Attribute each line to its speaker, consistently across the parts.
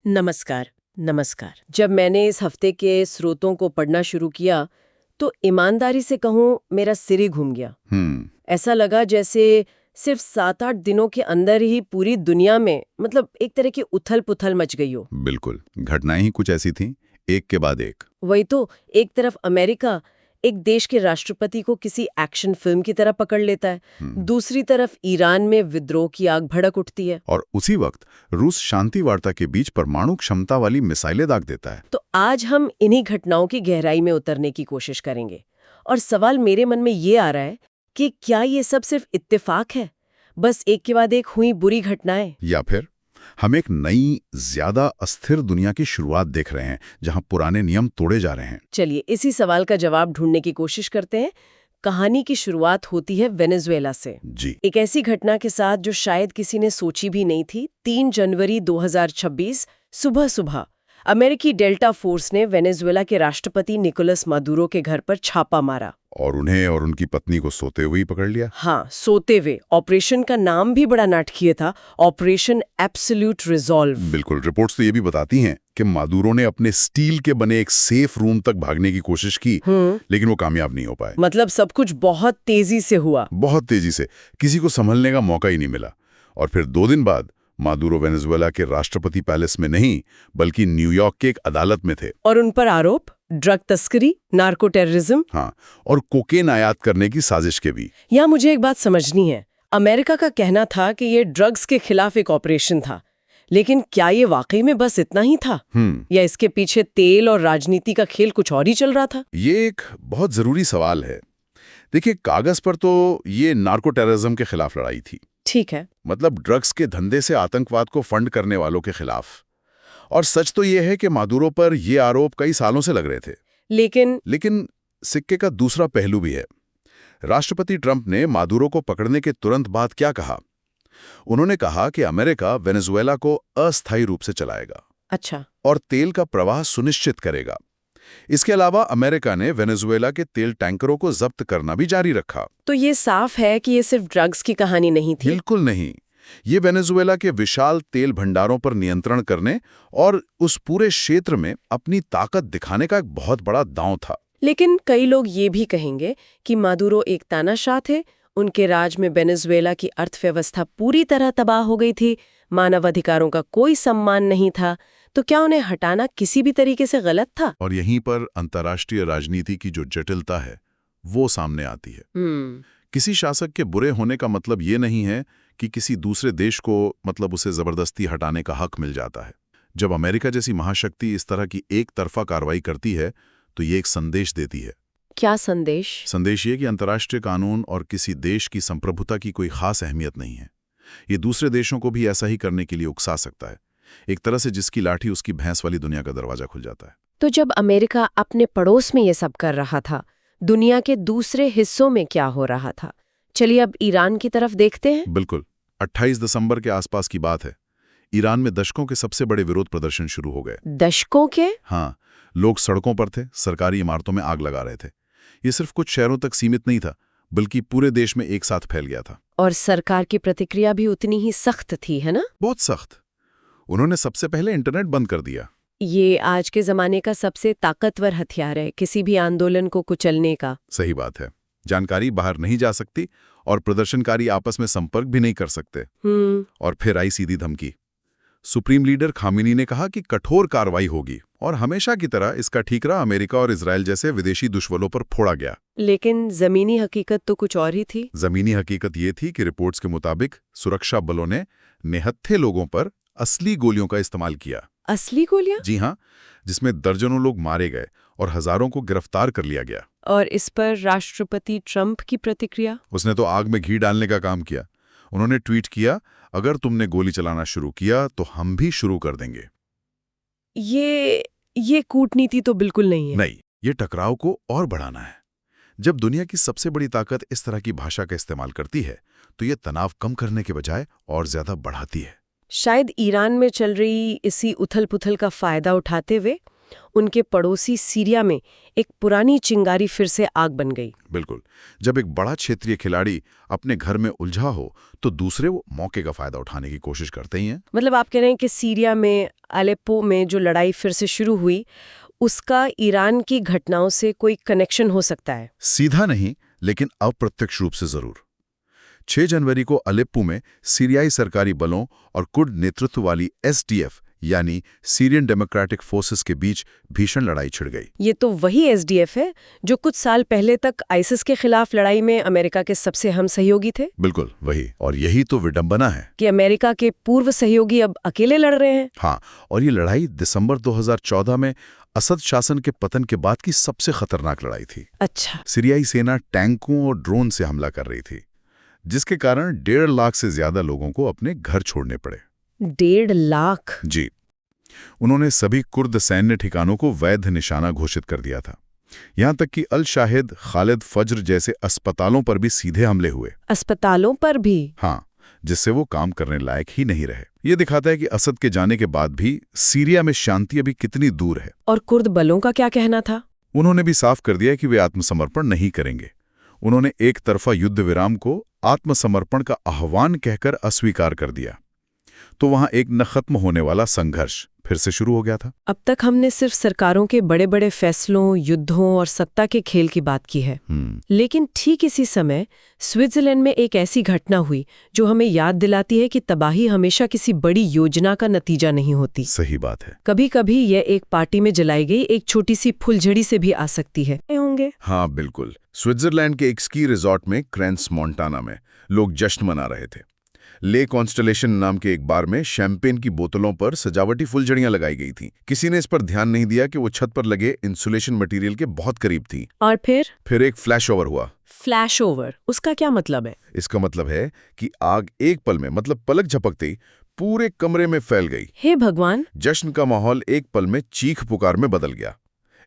Speaker 1: नमस्कार। नमस्कार। जब मैंने इस हफ्ते के स्रोतों को पढ़ना शुरू किया तो ईमानदारी से कहूँ मेरा सिर ही घूम गया। ऐसा लगा जैसे सिर्फ 7-8 दिनों के अंदर ही पूरी दुनिया में मतलब एक तरह की उथल पुथल मच गई हो।
Speaker 2: बिल्कुल, घटनाएं ही कुछ ऐसी थीं, एक के बाद एक।
Speaker 1: वही तो, एक तरफ अमेरिका एक देश के राष्ट्रपति को किसी एक्शन फिल्म की तरह पकड़ लेता है, दूसरी तरफ ईरान में विद्रोह की आग भड़क उठती है।
Speaker 2: और उसी वक्त रूस शांति वार्ता के बीच परमाणु क्षमता वाली मिसाइलें दाग देता है।
Speaker 1: तो आज हम इन्हीं घटनाओं की गहराई में उतरने की कोशिश करेंगे। और सवाल मेरे मन में ये आ रहा है कि क्या ये सब सिर्फ इत्तेफाक है, बस एक के बाद एक हुई बुरी घटनाएं,
Speaker 2: या फिर हम एक नई, ज्यादा अस्थिर दुनिया की शुरुआत देख रहे हैं जहां पुराने नियम तोड़े जा रहे हैं।
Speaker 1: चलिए इसी सवाल का जवाब ढूंढने की कोशिश करते हैं। कहानी की शुरुआत होती है वेनेजुएला से,
Speaker 2: जी।
Speaker 1: एक ऐसी घटना के साथ जो शायद किसी ने सोची भी नहीं थी। 3 जनवरी 2026 सुबह सुबह अमेरिकी डेल्टा फोर्स ने वेनेजुएला के राष्ट्रपति निकोलस मादुरो के घर पर छापा मारा
Speaker 2: और उन्हें और उनकी पत्नी को सोते हुए ही पकड़ लिया।
Speaker 1: हाँ, सोते हुए। ऑपरेशन का नाम भी बड़ा नाटकीय था, ऑपरेशन एब्सोल्यूट रिजॉल्व।
Speaker 2: बिल्कुल, रिपोर्ट्स तो ये भी बताती हैं कि मादुरो ने अपने स्टील के बने एक सेफ रूम तक भागने की कोशिश की, लेकिन वो कामयाब नहीं हो पाए।
Speaker 1: मतलब सब कुछ बहुत तेजी से हुआ।
Speaker 2: बहुत तेजी से, किसी को संभलने का मौका ही नहीं मिला। और फिर 2 दिन बाद मादुरो वेनेजुएला के राष्ट्रपति पैलेस में नहीं बल्कि न्यूयॉर्क के एक अदालत में थे।
Speaker 1: और उन पर आरोप ड्रग तस्करी, नार्को टेररिज्म,
Speaker 2: हाँ, और कोकेन आयात करने की साजिश के भी।
Speaker 1: यहाँ मुझे एक बात समझनी है। अमेरिका का कहना था कि ये ड्रग्स के खिलाफ एक ऑपरेशन था, लेकिन क्या ये वाकई में बस इतना ही था, या इसके पीछे तेल और राजनीति का खेल कुछ और ही चल रहा था?
Speaker 2: ये एक बहुत जरूरी सवाल है। देखिए, कागज पर तो ये नार्को टेररिज्म के खिलाफ लड़ाई थी,
Speaker 1: ठीक है,
Speaker 2: मतलब ड्रग्स के धंधे से आतंकवाद को फंड करने वालों के खिलाफ। और सच तो ये है कि मादुरो पर ये आरोप कई सालों से लग रहे थे। लेकिन सिक्के का दूसरा पहलू भी है। राष्ट्रपति ट्रंप ने मादुरो को पकड़ने के तुरंत बाद क्या कहा? उन्होंने कहा कि अमेरिका वेनेजुएला को अस्थायी रूप से चलाएगा।
Speaker 1: अच्छा।
Speaker 2: और तेल का प्रवाह सुनिश्चित करेगा। इसके अलावा अमेरिका ने वेनेजुएला के तेल टैंकरों को जब्त करना भी जारी रखा।
Speaker 1: तो ये साफ है कि ये सिर्फ ड्रग्स की कहानी नहीं थी।
Speaker 2: बिल्कुल नहीं, ये वेनेजुएला के विशाल तेल भंडारों पर नियंत्रण करने और उस पूरे क्षेत्र में अपनी ताकत दिखाने का एक बहुत बड़ा दांव था।
Speaker 1: लेकिन कई लोग ये भी कहेंगे कि मादुरो एक तानाशाह थे, उनके राज में वेनेजुएला की अर्थव्यवस्था पूरी तरह तबाह हो गई थी, मानवाधिकारों का कोई सम्मान नहीं था। तो क्या उन्हें हटाना किसी भी तरीके से गलत था?
Speaker 2: और यहीं पर अंतर्राष्ट्रीय राजनीति की जो जटिलता है वो सामने आती है। किसी शासक के बुरे होने का मतलब ये नहीं है कि किसी दूसरे देश को मतलब उसे जबरदस्ती हटाने का हक मिल जाता है। जब अमेरिका जैसी महाशक्ति इस तरह की एक तरफा कार्रवाई करती है तो ये एक संदेश देती है।
Speaker 1: क्या संदेश?
Speaker 2: संदेश ये कि अंतर्राष्ट्रीय कानून और किसी देश की संप्रभुता की कोई खास अहमियत नहीं है। ये दूसरे देशों को भी ऐसा ही करने के लिए उकसा सकता है, एक तरह से जिसकी लाठी उसकी भैंस वाली दुनिया का दरवाजा खुल जाता है।
Speaker 1: तो जब अमेरिका अपने पड़ोस में ये सब कर रहा था, दुनिया के दूसरे हिस्सों में क्या हो रहा था? चलिए अब ईरान की तरफ देखते हैं।
Speaker 2: बिल्कुल, 28 दिसंबर के आसपास की बात है। ईरान में दशकों के सबसे बड़े विरोध प्रदर्शन शुरू हो गए।
Speaker 1: दशकों के?
Speaker 2: हाँ, लोग सड़कों पर थे, सरकारी इमारतों में आग लगा रहे थे। ये सिर्फ कुछ शहरों तक सीमित नहीं था, बल्कि पूरे देश में एक साथ फैल गया था।
Speaker 1: और सरकार की प्रतिक्रिया भी उतनी ही सख्त थी, है ना?
Speaker 2: बहुत सख्त। उन्होंने सबसे पहले इंटरनेट बंद कर दिया।
Speaker 1: ये आज के जमाने का सबसे ताकतवर हथियार है किसी भी आंदोलन को कुचलने का।
Speaker 2: सही बात है। जानकारी बाहर नहीं जा सकती और प्रदर्शनकारी आपस में संपर्क भी नहीं कर सकते। और फिर आई सीधी धमकी। सुप्रीम लीडर खामिनी ने कहा कि कठोर कार्रवाई होगी और हमेशा की तरह इसका ठीकरा अमेरिका और इजराइल जैसे विदेशी दुश्मनों पर फोड़ा गया।
Speaker 1: लेकिन जमीनी हकीकत तो कुछ और ही थी।
Speaker 2: जमीनी हकीकत ये थी कि रिपोर्ट्स के मुताबिक सुरक्षा बलों ने निहत्थे लोगों पर असली गोलियों का इस्तेमाल किया।
Speaker 1: असली गोलियां?
Speaker 2: जी हाँ, जिसमें दर्जनों लोग मारे गए और हजारों को गिरफ्तार कर लिया गया।
Speaker 1: और इस पर राष्ट्रपति ट्रंप की प्रतिक्रिया?
Speaker 2: उसने तो आग में घी डालने का काम किया। उन्होंने ट्वीट किया, अगर तुमने गोली चलाना शुरू किया तो हम भी शुरू कर देंगे।
Speaker 1: ये कूटनीति तो बिल्कुल नहीं है।
Speaker 2: नहीं, ये टकराव को और बढ़ाना है। जब दुनिया की सबसे बड़ी ताकत इस तरह की भाषा का इस्तेमाल करती है तो ये तनाव कम करने के बजाय और ज्यादा बढ़ाती है।
Speaker 1: शायद ईरान में चल रही इसी उथल पुथल का फायदा उठाते हुए उनके पड़ोसी सीरिया में एक पुरानी चिंगारी फिर से आग बन गई।
Speaker 2: बिल्कुल। जब एक बड़ा क्षेत्रीय खिलाड़ी अपने घर में उलझा हो तो दूसरे वो मौके का फायदा उठाने की कोशिश करते ही हैं।
Speaker 1: मतलब आप कह रहे हैं कि सीरिया में अलेप्पो में जो लड़ाई फिर से शुरू हुई उसका ईरान की घटनाओं से कोई कनेक्शन हो सकता है?
Speaker 2: सीधा नहीं, लेकिन अप्रत्यक्ष रूप से जरूर। 6 जनवरी को अलेप्पो में सीरियाई सरकारी बलों और कुर्द नेतृत्व वाली एसडीएफ यानी सीरियन डेमोक्रेटिक फोर्सेस के बीच भीषण लड़ाई छिड़ गई।
Speaker 1: ये तो वही एसडीएफ है जो कुछ साल पहले तक आईसिस के खिलाफ लड़ाई में अमेरिका के सबसे हम सहयोगी थे।
Speaker 2: बिल्कुल वही, और यही तो विडंबना है
Speaker 1: कि अमेरिका के पूर्व सहयोगी अब अकेले लड़ रहे हैं।
Speaker 2: हाँ, और ये लड़ाई दिसंबर 2014 में असद शासन के पतन के बाद की सबसे खतरनाक लड़ाई थी।
Speaker 1: अच्छा।
Speaker 2: सीरियाई सेना टैंकों और ड्रोन से हमला कर रही थी, जिसके कारण 1.5 लाख से ज्यादा लोगों को अपने घर छोड़ने पड़े।
Speaker 1: 1.5 लाख?
Speaker 2: जी। उन्होंने सभी कुर्द सैन्य ठिकानों को वैध निशाना घोषित कर दिया था। यहां तक कि अल शाहिद, खालिद फज्र जैसे अस्पतालों पर भी सीधे हमले हुए।
Speaker 1: अस्पतालों पर भी?
Speaker 2: हाँ, जिससे वो काम करने लायक ही नहीं रहे। ये दिखाता है कि असद के जाने के बाद भी सीरिया में शांति अभी कितनी दूर है।
Speaker 1: और कुर्द बलों का क्या कहना था?
Speaker 2: उन्होंने भी साफ कर दिया कि वे आत्मसमर्पण नहीं करेंगे। उन्होंने एक तरफा युद्ध विराम को आत्मसमर्पण का आह्वान कहकर अस्वीकार कर दिया। तो वहां एक न खत्म होने वाला संघर्ष फिर से शुरू हो गया था।
Speaker 1: अब तक हमने सिर्फ सरकारों के बड़े बड़े फैसलों, युद्धों और सत्ता के खेल की बात की है। लेकिन ठीक इसी समय स्विट्जरलैंड में एक ऐसी घटना हुई जो हमें याद दिलाती है कि तबाही हमेशा किसी बड़ी योजना का नतीजा नहीं होती।
Speaker 2: सही बात है।
Speaker 1: कभी कभी यह एक पार्टी में जलाई गई एक छोटी सी फुलझड़ी से भी आ सकती है। होंगे?
Speaker 2: हाँ बिल्कुल। स्विट्जरलैंड के एक स्की रिजॉर्ट में क्रेंस मोंटाना में लोग जश्न मना रहे थे। ले कॉन्स्टलेशन नाम के एक बार में शैंपेन की बोतलों पर सजावटी फुलझड़ियां लगाई गई थीं। किसी ने इस पर ध्यान नहीं दिया कि वो छत पर लगे इंसुलेशन मटेरियल के बहुत करीब थी।
Speaker 1: और फिर
Speaker 2: एक फ्लैश ओवर हुआ।
Speaker 1: फ्लैश ओवर, उसका क्या मतलब है?
Speaker 2: इसका मतलब है कि आग एक पल में, मतलब पलक झपकते ही पूरे कमरे में फैल गई।
Speaker 1: हे भगवान!
Speaker 2: जश्न का माहौल एक पल में चीख पुकार में बदल गया।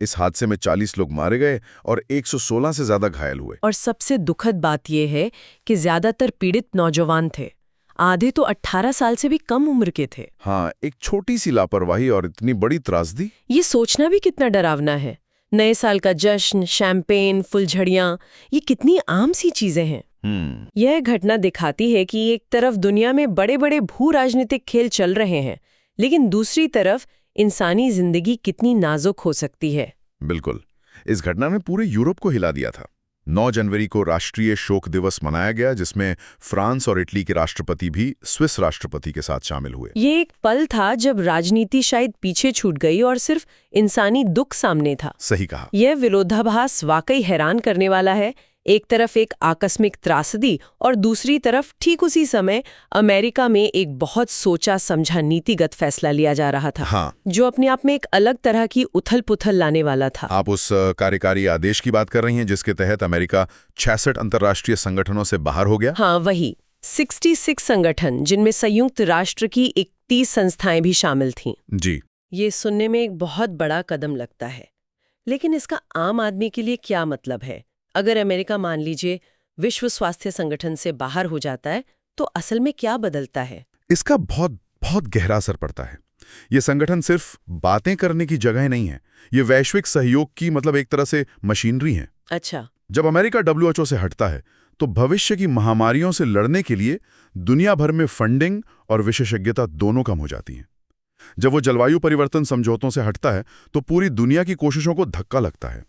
Speaker 2: इस हादसे में 40 लोग मारे गए और 116 से ज्यादा घायल हुए।
Speaker 1: और सबसे दुखद बात यह है कि ज्यादातर पीड़ित नौजवान थे। आधे तो 18 साल से भी कम उम्र के थे।
Speaker 2: हाँ, एक छोटी सी लापरवाही और इतनी बड़ी त्रासदी।
Speaker 1: ये सोचना भी कितना डरावना है। नए साल का जश्न, शैंपेन, फुलझड़ियां, ये कितनी आम सी चीजें हैं। यह घटना दिखाती है कि एक तरफ दुनिया में बड़े बड़े भू राजनीतिक खेल चल रहे हैं, लेकिन दूसरी तरफ इंसानी जिंदगी कितनी नाजुक हो सकती है।
Speaker 2: बिल्कुल। इस घटना ने पूरे यूरोप को हिला दिया था। 9 जनवरी को राष्ट्रीय शोक दिवस मनाया गया, जिसमें फ्रांस और इटली के राष्ट्रपति भी स्विस राष्ट्रपति के साथ शामिल हुए।
Speaker 1: ये एक पल था जब राजनीति शायद पीछे छूट गई और सिर्फ इंसानी दुख सामने था।
Speaker 2: सही कहा।
Speaker 1: यह विरोधाभास वाकई हैरान करने वाला है। एक तरफ एक आकस्मिक त्रासदी और दूसरी तरफ ठीक उसी समय अमेरिका में एक बहुत सोचा समझा नीतिगत फैसला लिया जा रहा था।
Speaker 2: हाँ।
Speaker 1: जो अपने आप में एक अलग तरह की उथल-पुथल लाने वाला था।
Speaker 2: आप उस कार्यकारी आदेश की बात कर रही हैं जिसके तहत अमेरिका 66 अंतर्राष्ट्रीय संगठनों से बाहर हो गया?
Speaker 1: हाँ, वही 66 संगठन, जिनमें संयुक्त राष्ट्र की 31 संस्थाएं भी शामिल थीं।
Speaker 2: जी।
Speaker 1: ये सुनने में एक बहुत बड़ा कदम लगता है, लेकिन इसका आम आदमी के लिए क्या मतलब है? अगर अमेरिका मान लीजिए विश्व स्वास्थ्य संगठन से बाहर हो जाता है, तो असल में क्या बदलता है?
Speaker 2: इसका बहुत बहुत गहरा असर पड़ता है। ये संगठन सिर्फ बातें करने की जगह नहीं है, ये वैश्विक सहयोग की एक तरह से मशीनरी है।
Speaker 1: अच्छा।
Speaker 2: जब अमेरिका WHO से हटता है, तो भविष्य की महामारियों से लड़ने के लिए दुनिया भर में फंडिंग और विशेषज्ञता दोनों कम हो जाती हैं। जब वो जलवायु परिवर्तन समझौतों से हटता है, तो पूरी दुनिया की कोशिशों को धक्का लगता है।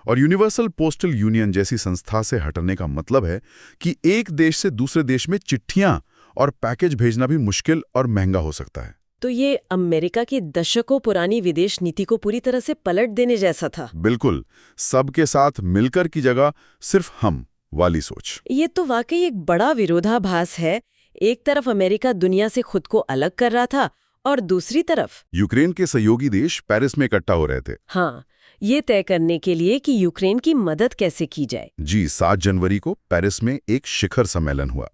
Speaker 2: और यूनिवर्सल पोस्टल यूनियन जैसी संस्था से हटने का मतलब है कि एक देश से दूसरे देश में चिट्ठियां और पैकेज भेजना भी मुश्किल और महंगा हो सकता है।
Speaker 1: तो ये अमेरिका की दशकों पुरानी विदेश नीति को पूरी तरह से पलट देने जैसा था।
Speaker 2: बिल्कुल। सबके साथ मिलकर की जगह सिर्फ हम वाली सोच।
Speaker 1: ये तो वाकई एक बड़ा विरोधाभास है। एक तरफ अमेरिका दुनिया से खुद को अलग कर रहा था और दूसरी तरफ
Speaker 2: यूक्रेन के सहयोगी देश पेरिस में इकट्ठा हो रहे थे।
Speaker 1: हाँ, ये तय करने के लिए कि यूक्रेन की मदद कैसे की जाए।
Speaker 2: जी। 7 जनवरी को पेरिस में एक शिखर सम्मेलन हुआ।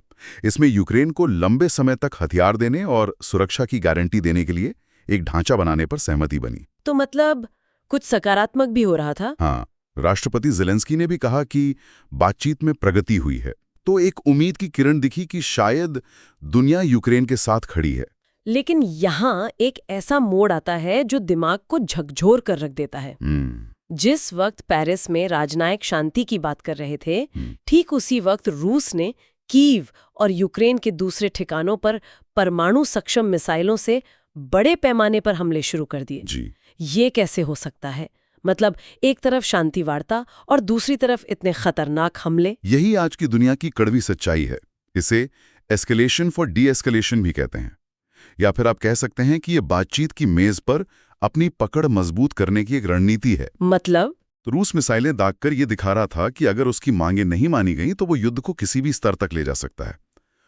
Speaker 2: इसमें यूक्रेन को लंबे समय तक हथियार देने और सुरक्षा की गारंटी देने के लिए एक ढांचा बनाने पर सहमति बनी।
Speaker 1: तो मतलब कुछ सकारात्मक भी हो रहा था।
Speaker 2: हाँ, राष्ट्रपति ज़ेलेंस्की ने भी कहा कि बातचीत में प्रगति हुई है। तो एक उम्मीद की किरण दिखी कि शायद दुनिया यूक्रेन के साथ खड़ी है।
Speaker 1: लेकिन यहाँ एक ऐसा मोड़ आता है जो दिमाग को झकझोर कर रख देता है। जिस वक्त पेरिस में राजनयिक शांति की बात कर रहे थे, ठीक उसी वक्त रूस ने कीव और यूक्रेन के दूसरे ठिकानों पर परमाणु सक्षम मिसाइलों से बड़े पैमाने पर हमले शुरू कर दिए। ये कैसे हो सकता है? मतलब एक तरफ शांति वार्ता और दूसरी तरफ इतने खतरनाक हमले।
Speaker 2: यही आज की दुनिया की कड़वी सच्चाई है। इसे एस्केलेशन फॉर डी एस्केलेशन भी कहते हैं, या फिर आप कह सकते हैं कि ये बातचीत की मेज पर अपनी पकड़ मजबूत करने की एक रणनीति है।
Speaker 1: मतलब
Speaker 2: तो रूस मिसाइलें दागकर ये दिखा रहा था कि अगर उसकी मांगें नहीं मानी गईं तो वो युद्ध को किसी भी स्तर तक ले जा सकता है।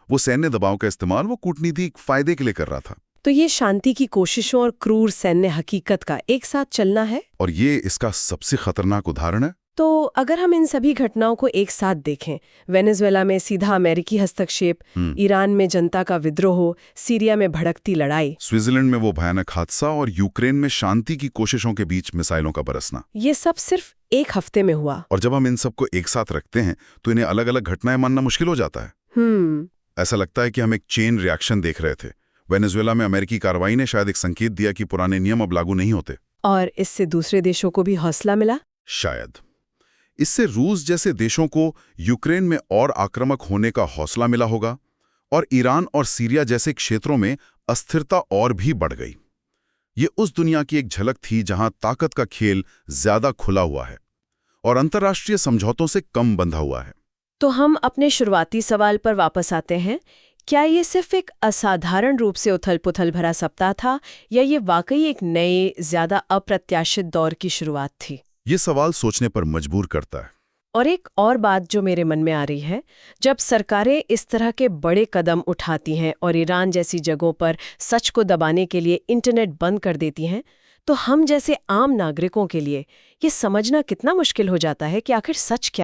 Speaker 2: वो सैन्य दबाव का इस्तेमाल वो कूटनीतिक फायदे के लिए कर रहा था।
Speaker 1: तो ये शांति की कोशिशों और क्रूर सैन्य हकीकत का एक साथ चलना है,
Speaker 2: और ये इसका सबसे खतरनाक उदाहरण है।
Speaker 1: तो अगर हम इन सभी घटनाओं को एक साथ देखें, वेनेजुएला में सीधा अमेरिकी हस्तक्षेप, ईरान में जनता का विद्रोह, सीरिया में भड़कती लड़ाई,
Speaker 2: स्विट्जरलैंड में वो भयानक हादसा और यूक्रेन में शांति की कोशिशों के बीच मिसाइलों का बरसना,
Speaker 1: ये सब सिर्फ एक हफ्ते में हुआ।
Speaker 2: और जब हम इन सबको एक साथ रखते हैं तो इन्हें अलग अलग घटनाएं मानना मुश्किल हो जाता है। ऐसा लगता है कि हम एक चेन रिएक्शन देख रहे थे। वेनेजुएला में अमेरिकी कार्रवाई ने शायद एक संकेत दिया कि पुराने नियम अब लागू नहीं होते, और
Speaker 1: इससे दूसरे देशों को भी हौसला मिला।
Speaker 2: शायद इससे रूस जैसे देशों को यूक्रेन में और आक्रामक होने का हौसला मिला होगा, और ईरान और सीरिया जैसे क्षेत्रों में अस्थिरता और भी बढ़ गई। ये उस दुनिया की एक झलक थी जहां ताकत का खेल ज्यादा खुला हुआ है और अंतर्राष्ट्रीय समझौतों से कम बंधा हुआ है।
Speaker 1: तो हम अपने शुरुआती सवाल पर वापस आते हैं। क्या ये सिर्फ एक असाधारण रूप से उथल-पुथल भरा सप्ताह था, या ये वाकई एक नए, ज्यादा अप्रत्याशित दौर की शुरुआत थी?
Speaker 2: ये सवाल सोचने पर मजबूर करता है।
Speaker 1: और एक और बात जो मेरे मन में आ रही है, जब सरकारें इस तरह के बड़े कदम उठाती हैं और ईरान जैसी जगहों पर सच को दबाने के लिए इंटरनेट बंद कर देती हैं, तो हम जैसे आम नागरिकों के लिए ये समझना कितना मुश्किल हो जाता है कि आखिर सच क्या